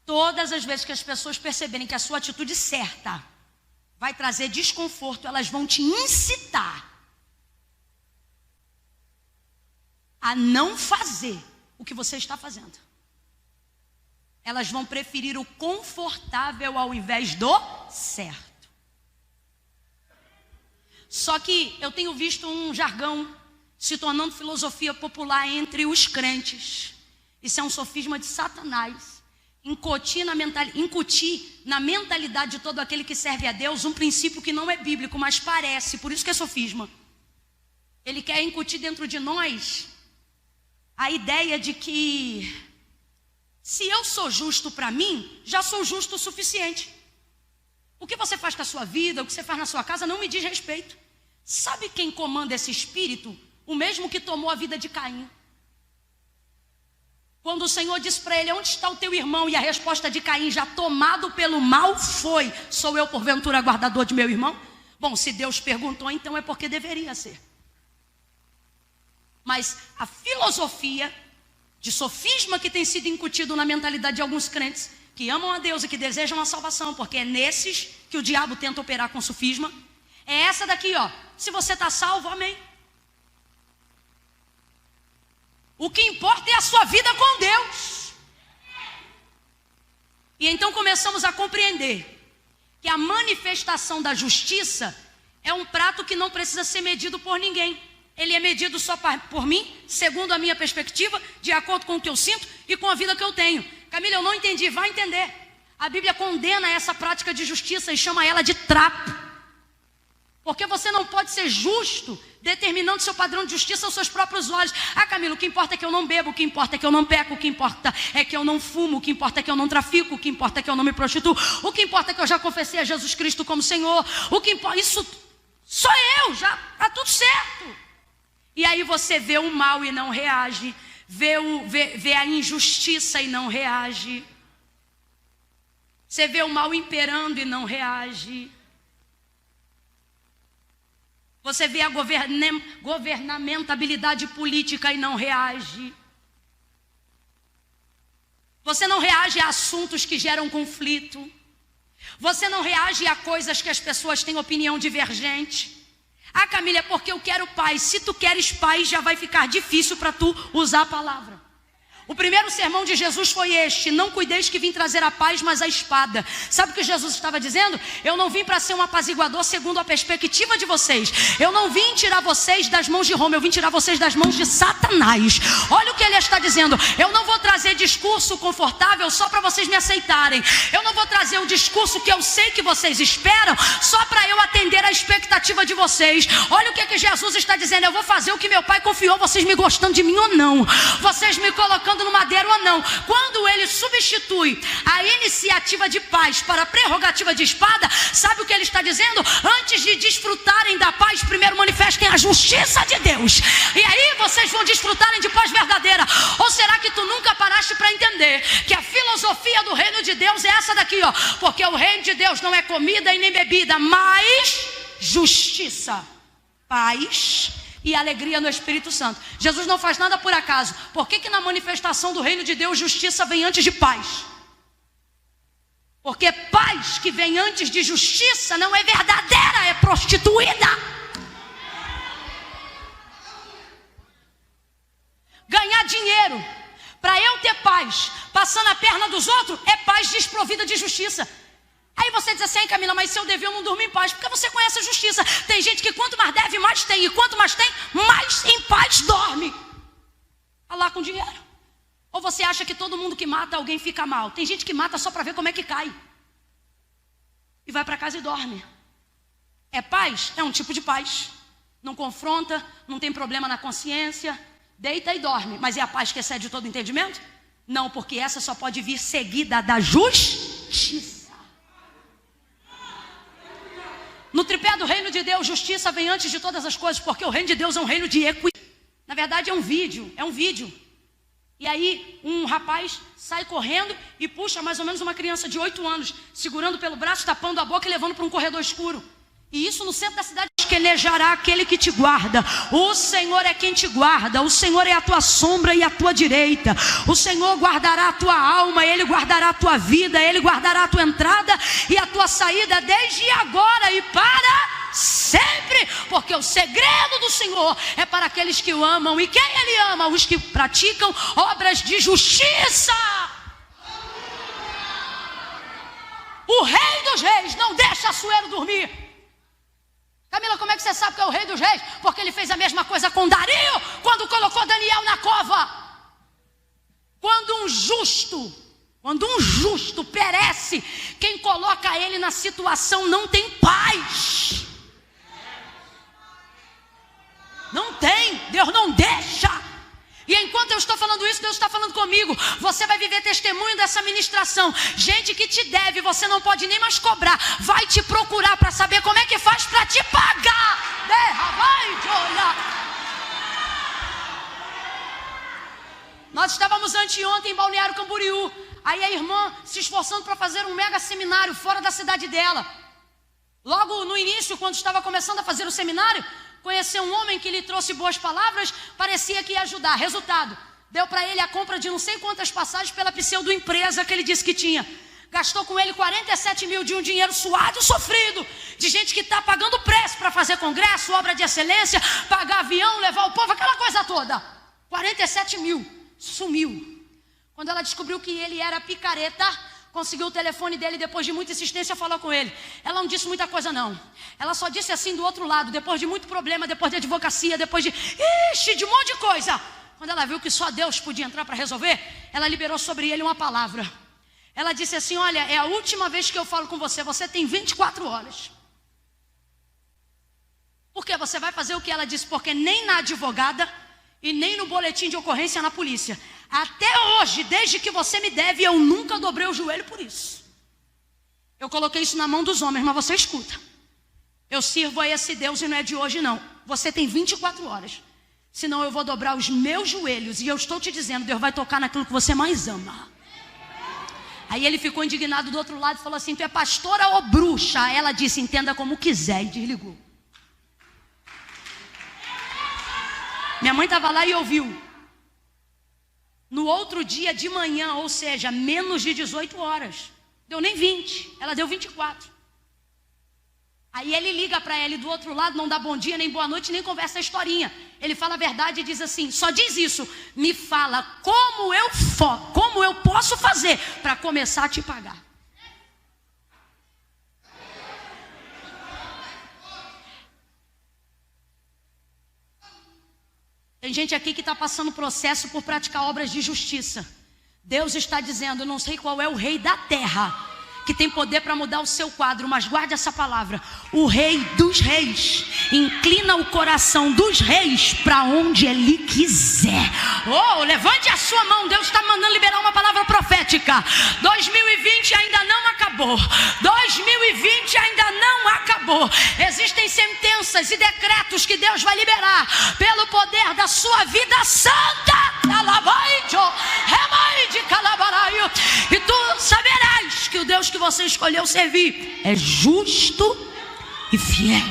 todas as vezes que as pessoas perceberem que a sua atitude certa vai trazer desconforto, elas vão te incitar a não fazer o que você está fazendo. Elas vão preferir o confortável ao invés do certo. Só que eu tenho visto um jargão se tornando filosofia popular entre os crentes. Isso é um sofisma de Satanás. Incutir na mentalidade de todo aquele que serve a Deus um princípio que não é bíblico, mas parece, por isso que é sofisma. Ele quer incutir dentro de nós a ideia de que se eu sou justo para mim, já sou justo o suficiente. O que você faz com a sua vida, o que você faz na sua casa, não me diz respeito. Sabe quem comanda esse espírito? O mesmo que tomou a vida de Caim. Quando o Senhor disse para ele, onde está o teu irmão? E a resposta de Caim, já tomado pelo mal, foi, sou eu porventura guardador de meu irmão? Bom, se Deus perguntou, então é porque deveria ser. Mas a filosofia de sofisma que tem sido incutido na mentalidade de alguns crentes, que amam a Deus e que desejam a salvação, porque é nesses que o diabo tenta operar com sofisma, é essa daqui, ó. Se você está salvo, amém. O que importa é a sua vida com Deus. E então começamos a compreender que a manifestação da justiça é um prato que não precisa ser medido por ninguém. Ele é medido só por mim, segundo a minha perspectiva, de acordo com o que eu sinto e com a vida que eu tenho. Camila, eu não entendi, vai entender. A Bíblia condena essa prática de justiça e chama ela de trapo. Porque você não pode ser justo determinando seu padrão de justiça aos seus próprios olhos. Camila, o que importa é que eu não bebo, o que importa é que eu não peco, o que importa é que eu não fumo, o que importa é que eu não trafico, o que importa é que eu não me prostituo, o que importa é que eu já confessei a Jesus Cristo como Senhor, o que importa, isso sou eu, já está tudo certo. E aí você vê o mal e não reage, vê a injustiça e não reage, você vê o mal imperando e não reage. Você vê a governamentabilidade política e não reage. Você não reage a assuntos que geram conflito. Você não reage a coisas que as pessoas têm opinião divergente. Ah, Camila, é porque eu quero paz. Se tu queres paz, já vai ficar difícil para tu usar a palavra. O primeiro sermão de Jesus foi este: não cuideis que vim trazer a paz, mas a espada. Sabe o que Jesus estava dizendo? Eu não vim para ser um apaziguador segundo a perspectiva de vocês. Eu não vim tirar vocês das mãos de Roma, eu vim tirar vocês das mãos de Satanás. Olha o que ele está dizendo: eu não vou trazer discurso confortável só para vocês me aceitarem. Eu não vou trazer o discurso que eu sei que vocês esperam só para eu atender a expectativa de vocês. Olha o que Jesus está dizendo: eu vou fazer o que meu pai confiou, vocês me gostando de mim ou não, vocês me colocando no madeiro ou não. Quando ele substitui a iniciativa de paz para a prerrogativa de espada, sabe o que ele está dizendo? Antes de desfrutarem da paz, primeiro manifestem a justiça de Deus, e aí vocês vão desfrutarem de paz verdadeira. Ou será que tu nunca paraste para entender que a filosofia do reino de Deus é essa daqui, ó? Porque o reino de Deus não é comida e nem bebida, mas justiça, paz e alegria no Espírito Santo. Jesus não faz nada por acaso. Por que na manifestação do reino de Deus justiça vem antes de paz? Porque paz que vem antes de justiça não é verdadeira, é prostituída. Ganhar dinheiro para eu ter paz, passando a perna dos outros, é paz desprovida de justiça. Aí você diz assim: Camila, mas se eu dever eu não durmo em paz. Porque você conhece a justiça. Tem gente que quanto mais deve, mais tem. E quanto mais tem, mais em paz dorme. Tá lá com dinheiro. Ou você acha que todo mundo que mata alguém fica mal? Tem gente que mata só para ver como é que cai. E vai para casa e dorme. É paz? É um tipo de paz. Não confronta, não tem problema na consciência. Deita e dorme. Mas é a paz que excede todo entendimento? Não, porque essa só pode vir seguida da justiça. No tripé do reino de Deus, justiça vem antes de todas as coisas, porque o reino de Deus é um reino de equidade. Na verdade é um vídeo. E aí um rapaz sai correndo e puxa mais ou menos uma criança de 8 anos, segurando pelo braço, tapando a boca e levando para um corredor escuro. E isso no centro da cidade. Esquelejará aquele que te guarda. O Senhor é quem te guarda. O Senhor é a tua sombra e a tua direita. O Senhor guardará a tua alma. Ele guardará a tua vida. Ele guardará a tua entrada e a tua saída desde agora e para sempre. Porque o segredo do Senhor é para aqueles que o amam. E quem Ele ama? Os que praticam obras de justiça. O Rei dos Reis não deixa Assuero dormir. Camila, como é que você sabe que é o Rei dos Reis? Porque ele fez a mesma coisa com Dario, quando colocou Daniel na cova. Quando um justo perece, quem coloca ele na situação não tem paz. Não tem, Deus não deixa. E enquanto eu estou falando isso, Deus está falando comigo. Você vai viver testemunho dessa ministração. Gente que te deve, você não pode nem mais cobrar, vai te procurar para saber como é que faz para te pagar. Nós estávamos anteontem em Balneário Camboriú. Aí a irmã se esforçando para fazer um mega seminário fora da cidade dela. Logo no início, quando estava começando a fazer o seminário, conheceu um homem que lhe trouxe boas palavras, parecia que ia ajudar. Resultado, deu para ele a compra de não sei quantas passagens pela pseudo-empresa que ele disse que tinha. Gastou com ele 47 mil de um dinheiro suado e sofrido, de gente que está pagando preço para fazer congresso, obra de excelência, pagar avião, levar o povo, aquela coisa toda. 47 mil, sumiu. Quando ela descobriu que ele era picareta, conseguiu o telefone dele, depois de muita insistência falou com ele. Ela não disse muita coisa não. Ela só disse assim do outro lado, depois de muito problema, depois de advocacia, depois de de um monte de coisa. Quando ela viu que só Deus podia entrar para resolver, ela liberou sobre ele uma palavra. Ela disse assim: olha, é a última vez que eu falo com você, você tem 24 horas. Porque você vai fazer o que ela disse, porque nem na advogada e nem no boletim de ocorrência na polícia, até hoje, desde que você me deve, eu nunca dobrei o joelho por isso. Eu coloquei isso na mão dos homens, mas você escuta. Eu sirvo a esse Deus e não é de hoje não. Você tem 24 horas. Senão eu vou dobrar os meus joelhos. E eu estou te dizendo, Deus vai tocar naquilo que você mais ama. Aí ele ficou indignado do outro lado e falou assim: tu é pastora ou bruxa? Ela disse: entenda como quiser, e desligou. Minha mãe estava lá e ouviu. no outro dia de manhã, ou seja, menos de 18 horas. Deu nem 20, ela deu 24. Aí ele liga para ela e do outro lado não dá bom dia, nem boa noite, nem conversa a historinha. Ele fala a verdade e diz assim, só diz isso, me fala como eu posso fazer para começar a te pagar. Tem gente aqui que está passando processo por praticar obras de justiça. Deus está dizendo, não sei qual é o rei da terra que tem poder para mudar o seu quadro, mas guarde essa palavra, o rei dos reis inclina o coração dos reis para onde ele quiser. Oh, levante a sua mão, Deus está mandando liberar uma palavra profética. 2020 ainda não acabou, 2020 ainda não acabou. Existem sentenças e decretos que Deus vai liberar pelo poder da sua vida santa. E tu saberás que o Deus que você escolheu servir é justo e fiel.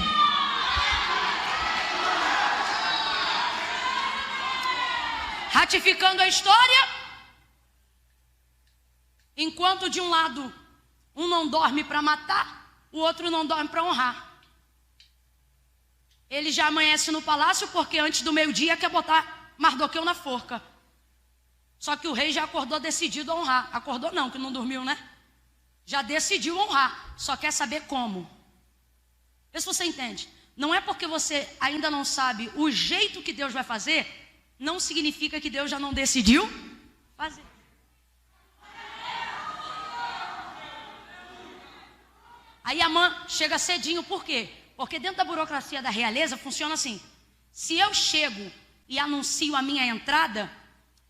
Ratificando a história, enquanto de um lado um não dorme para matar, o outro não dorme para honrar. Ele já amanhece no palácio porque antes do meio-dia quer botar Mardoqueu na forca. Só que o rei já acordou decidido a honrar. Acordou não, que não dormiu, né? Já decidiu honrar, só quer saber como. Vê se você entende. Não é porque você ainda não sabe o jeito que Deus vai fazer, não significa que Deus já não decidiu fazer. Aí Amã chega cedinho, por quê? Porque dentro da burocracia da realeza funciona assim. Se eu chego e anuncio a minha entrada,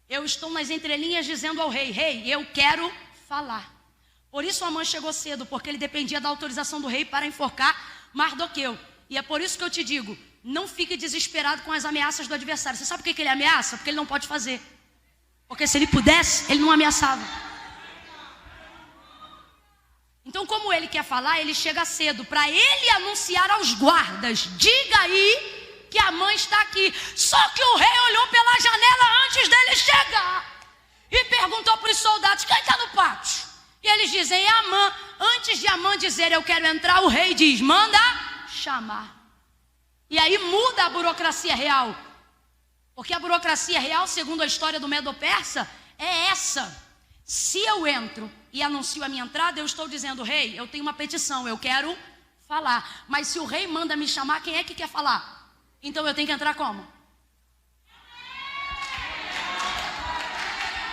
eu estou nas entrelinhas dizendo ao rei, rei, eu quero falar. Por isso Amã chegou cedo, porque ele dependia da autorização do rei para enforcar Mardoqueu. E é por isso que eu te digo, não fique desesperado com as ameaças do adversário. Você sabe por que ele ameaça? Porque ele não pode fazer. Porque se ele pudesse, ele não ameaçava. Então, como ele quer falar, ele chega cedo para ele anunciar aos guardas, diga aí que a mãe está aqui. Só que o rei olhou pela janela antes dele chegar e perguntou para os soldados, quem está no pátio? E eles dizem, é Amã. Antes de Amã dizer, eu quero entrar, o rei diz, manda chamar. E aí muda a burocracia real. Porque a burocracia real, segundo a história do Medo-Persa, é essa. Se eu entro e anuncio a minha entrada, eu estou dizendo, rei, eu tenho uma petição, eu quero falar. Mas se o rei manda me chamar, quem é que quer falar? Então eu tenho que entrar como?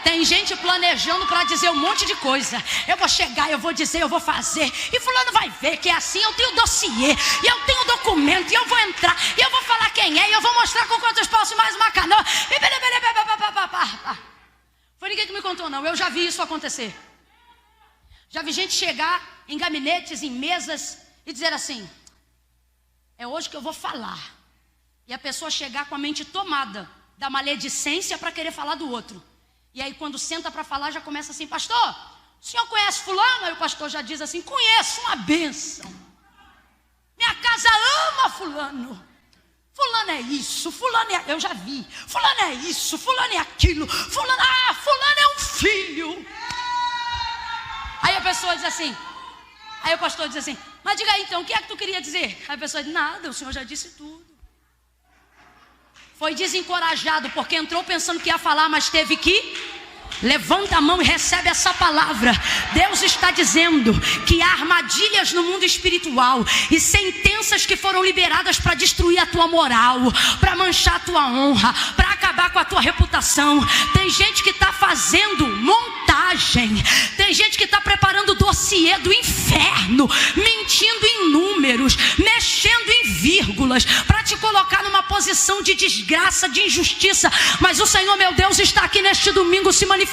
Tem gente planejando para dizer um monte de coisa. Eu vou chegar, eu vou dizer, eu vou fazer. E fulano vai ver que é assim, eu tenho dossiê, e eu tenho documento, e eu vou entrar, e eu vou falar quem é, e eu vou mostrar com quantos paus mais uma canoa. Foi ninguém que me contou não, eu já vi isso acontecer. Já vi gente chegar em gabinetes, em mesas, e dizer assim, é hoje que eu vou falar. E a pessoa chegar com a mente tomada da maledicência para querer falar do outro. E aí quando senta para falar já começa assim, pastor, o senhor conhece fulano? Aí o pastor já diz assim, conheço, uma bênção. Minha casa ama fulano. Fulano é isso, fulano é... Eu já vi. Fulano é isso, fulano é aquilo. Fulano é um filho. Aí a pessoa diz assim, aí o pastor diz assim, mas diga aí então, o que é que tu queria dizer? Aí a pessoa diz, nada, o senhor já disse tudo. Foi desencorajado porque entrou pensando que ia falar, mas teve que... Levanta a mão e recebe essa palavra. Deus está dizendo que há armadilhas no mundo espiritual e sentenças que foram liberadas para destruir a tua moral, para manchar a tua honra, para acabar com a tua reputação. Tem gente que está fazendo montagem, tem gente que está preparando o dossiê do inferno, mentindo em números, mexendo em vírgulas, para te colocar numa posição de desgraça, de injustiça. Mas o Senhor meu Deus está aqui neste domingo se manifestando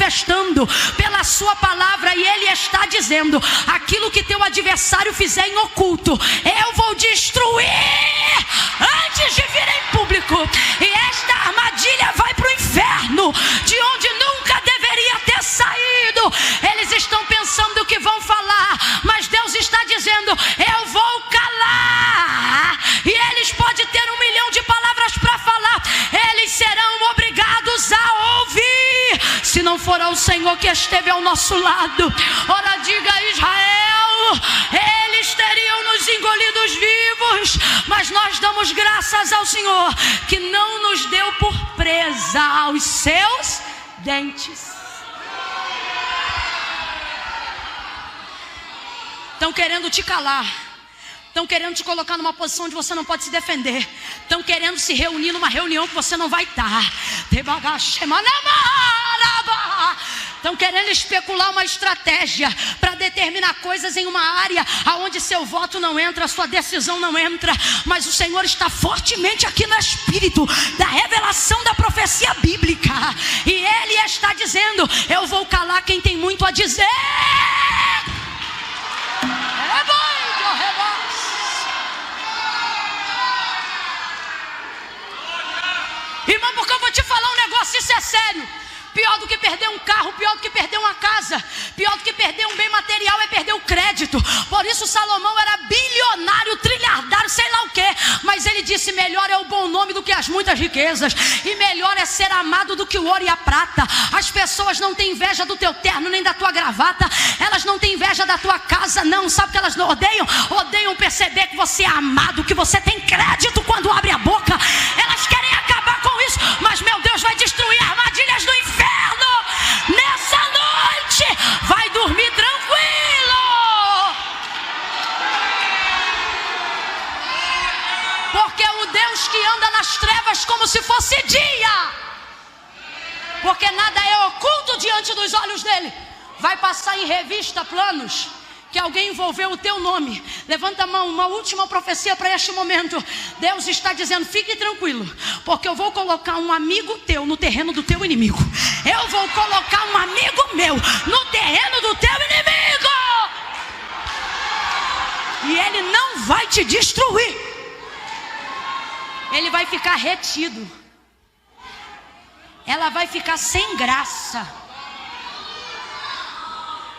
pela sua palavra, e Ele está dizendo, aquilo que teu adversário fizer em oculto, eu vou destruir antes de vir em público, e esta armadilha vai para o inferno, de onde nunca deveria ter saído. Eles estão pensando que vão falar, mas Deus está dizendo, eu vou calar, e eles podem ter 1 milhão de palavras para falar, eles serão obrigados a ouvir. Se Senhor que esteve ao nosso lado. Ora, diga a Israel: eles teriam nos engolidos vivos, mas nós damos graças ao Senhor que não nos deu por presa aos seus dentes. Estão querendo te calar, estão querendo te colocar numa posição onde você não pode se defender, estão querendo se reunir numa reunião que você não vai estar, estão querendo especular uma estratégia para determinar coisas em uma área onde seu voto não entra, sua decisão não entra. Mas o Senhor está fortemente aqui no espírito da revelação da profecia bíblica, e Ele está dizendo: eu vou calar quem tem muito a dizer. Irmão, porque eu vou te falar um negócio, isso é sério. Pior do que perder um carro, pior do que perder uma casa, pior do que perder um bem material é perder o crédito. Por isso Salomão era bilionário, trilhardário, sei lá o que, mas ele disse: melhor é o bom nome do que as muitas riquezas, e melhor é ser amado do que o ouro e a prata. As pessoas não têm inveja do teu terno, nem da tua gravata, elas não têm inveja da tua casa, não. Sabe o que elas odeiam? Odeiam perceber que você é amado, que você tem crédito quando abre a boca. Elas querem acabar com isso, mas meu Deus vai destruir armadilhas do inferno. Nessa noite, vai dormir tranquilo, porque o Deus que anda nas trevas como se fosse dia, porque nada é oculto diante dos olhos dele, vai passar em revista planos que alguém envolveu o teu nome. Levanta a mão, uma última profecia para este momento. Deus está dizendo: fique tranquilo, porque eu vou colocar um amigo teu no terreno do teu inimigo. Eu vou colocar um amigo meu no terreno do teu inimigo, e ele não vai te destruir. Ele vai ficar retido, ela vai ficar sem graça.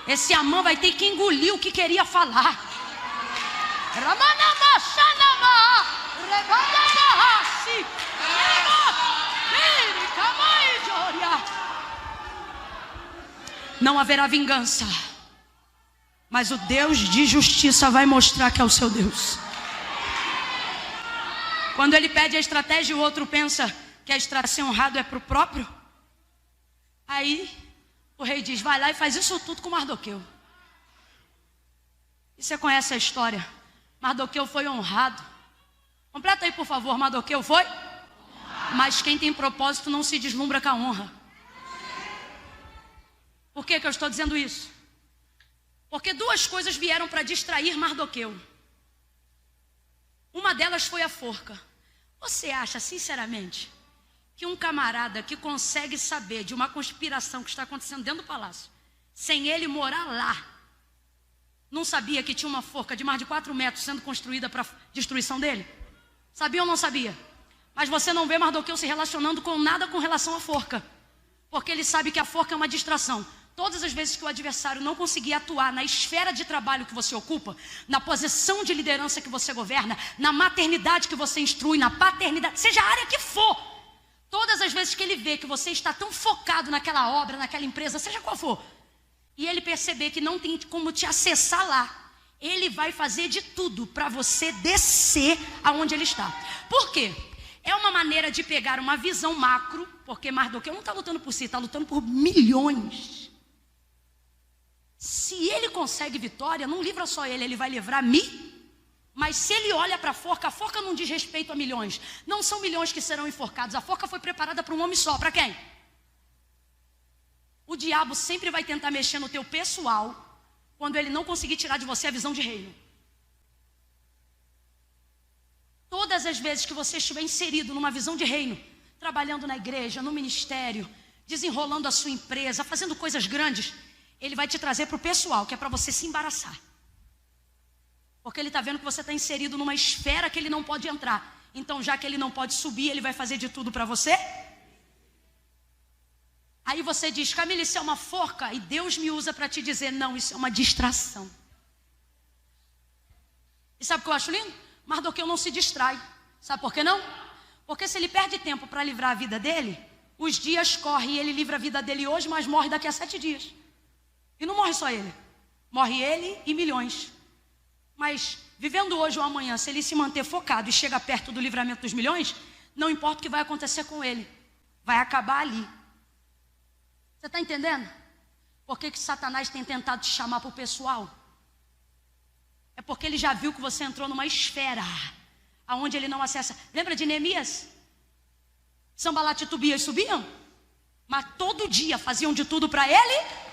Esse Amã vai ter que engolir o que queria falar. Não haverá vingança, mas o Deus de justiça vai mostrar que é o seu Deus. Quando ele pede a estratégia e o outro pensa que a estratégia honrado é para o próprio, aí o rei diz: vai lá e faz isso tudo com Mardoqueu. E você conhece a história. Mardoqueu foi honrado. Completa aí, por favor. Mardoqueu foi honrado. Mas quem tem propósito não se deslumbra com a honra. Por que eu estou dizendo isso? Porque duas coisas vieram para distrair Mardoqueu. Uma delas foi a forca. Você acha, sinceramente, que um camarada que consegue saber de uma conspiração que está acontecendo dentro do palácio, sem ele morar lá, não sabia que tinha uma forca de mais de 4 metros sendo construída para destruição dele? Sabia ou não sabia? Mas você não vê Mardoqueu se relacionando com nada com relação à forca, porque ele sabe que a forca é uma distração. Todas as vezes que o adversário não conseguir atuar na esfera de trabalho que você ocupa, na posição de liderança que você governa, na maternidade que você instrui, na paternidade, seja a área que for, todas as vezes que ele vê que você está tão focado naquela obra, naquela empresa, seja qual for, e ele perceber que não tem como te acessar lá, ele vai fazer de tudo para você descer aonde ele está. Por quê? É uma maneira de pegar uma visão macro, porque Mardoqueu não está lutando por si, está lutando por milhões. Se ele consegue vitória, não livra só ele vai livrar mim. Mas se ele olha para a forca não diz respeito a milhões. Não são milhões que serão enforcados. A forca foi preparada para um homem só. Para quem? O diabo sempre vai tentar mexer no teu pessoal quando ele não conseguir tirar de você a visão de reino. Todas as vezes que você estiver inserido numa visão de reino, trabalhando na igreja, no ministério, desenrolando a sua empresa, fazendo coisas grandes, ele vai te trazer para o pessoal, que é para você se embaraçar. Porque ele está vendo que você está inserido numa esfera que ele não pode entrar. Então, já que ele não pode subir, ele vai fazer de tudo para você. Aí você diz: Camila, isso é uma forca. E Deus me usa para te dizer: não, isso é uma distração. E sabe o que eu acho lindo? Mardoqueu não se distrai. Sabe por que não? Porque se ele perde tempo para livrar a vida dele, os dias correm e ele livra a vida dele hoje, mas morre daqui a 7 dias. E não morre só ele, morre ele e milhões. Mas vivendo hoje ou amanhã, se ele se manter focado e chega perto do livramento dos milhões, não importa o que vai acontecer com ele, vai acabar ali. Você está entendendo? Por que Satanás tem tentado te chamar para o pessoal? É porque ele já viu que você entrou numa esfera aonde ele não acessa. Lembra de Neemias? Sanbalat e Tobias subiam, mas todo dia faziam de tudo para ele.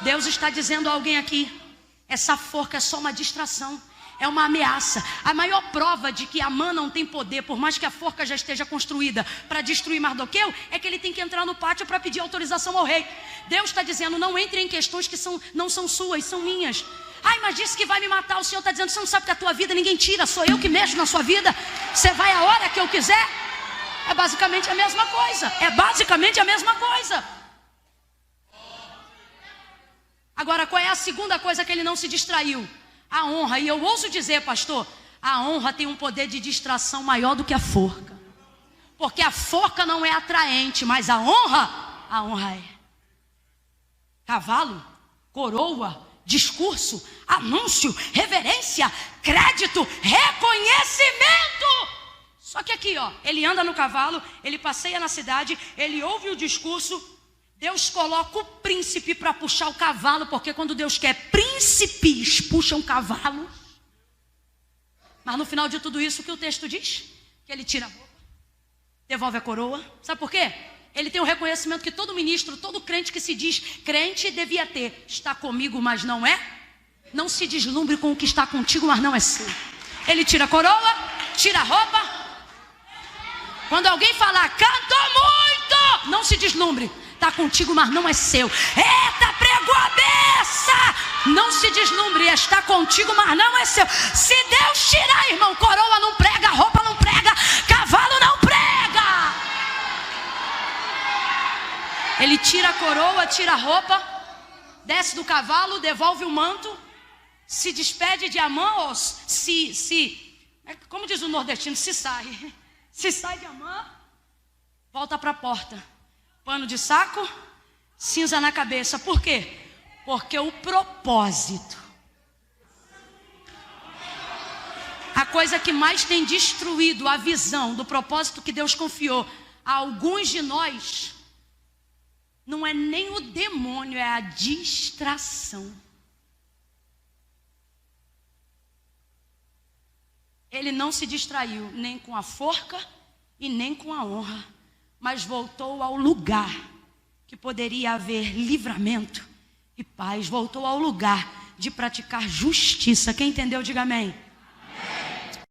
Deus está dizendo a alguém aqui: essa forca é só uma distração, é uma ameaça. A maior prova de que Amã não tem poder, por mais que a forca já esteja construída para destruir Mardoqueu, é que ele tem que entrar no pátio para pedir autorização ao rei. Deus está dizendo: não entre em questões que não são suas, são minhas. Ai, mas disse que vai me matar. O Senhor está dizendo: você não sabe que a tua vida ninguém tira, sou eu que mexo na sua vida. Você vai a hora que eu quiser. É basicamente a mesma coisa. É basicamente a mesma coisa. Agora, qual é a segunda coisa que ele não se distraiu? A honra. E eu ouso dizer, pastor, a honra tem um poder de distração maior do que a forca. Porque a forca não é atraente, mas a honra é. Cavalo, coroa, discurso, anúncio, reverência, crédito, reconhecimento. Só que aqui, ó, ele anda no cavalo, ele passeia na cidade, ele ouve o discurso. Deus coloca o príncipe para puxar o cavalo, porque quando Deus quer príncipes, puxam cavalos. Mas no final de tudo isso, o que o texto diz? Que ele tira a roupa, devolve a coroa. Sabe por quê? Ele tem o reconhecimento que todo ministro, todo crente que se diz crente devia ter. Está comigo, mas não é. Não se deslumbre com o que está contigo, mas não é seu. Ele tira a coroa, tira a roupa. Quando alguém falar, cantou muito, não se deslumbre. Está contigo, mas não é seu. Eita, pregou a beça. Não se deslumbre, está contigo, mas não é seu. Se Deus tirar, irmão, coroa não prega, roupa não prega, cavalo não prega. Ele tira a coroa, tira a roupa, desce do cavalo, devolve o manto, se despede de Amã, ou como diz o nordestino, se sai de Amã, volta para a porta. Pano de saco, cinza na cabeça. Por quê? Porque o propósito, a coisa que mais tem destruído a visão do propósito que Deus confiou a alguns de nós, não é nem o demônio, é a distração. Ele não se distraiu nem com a forca e nem com a honra, mas voltou ao lugar que poderia haver livramento e paz. Voltou ao lugar de praticar justiça. Quem entendeu, diga amém.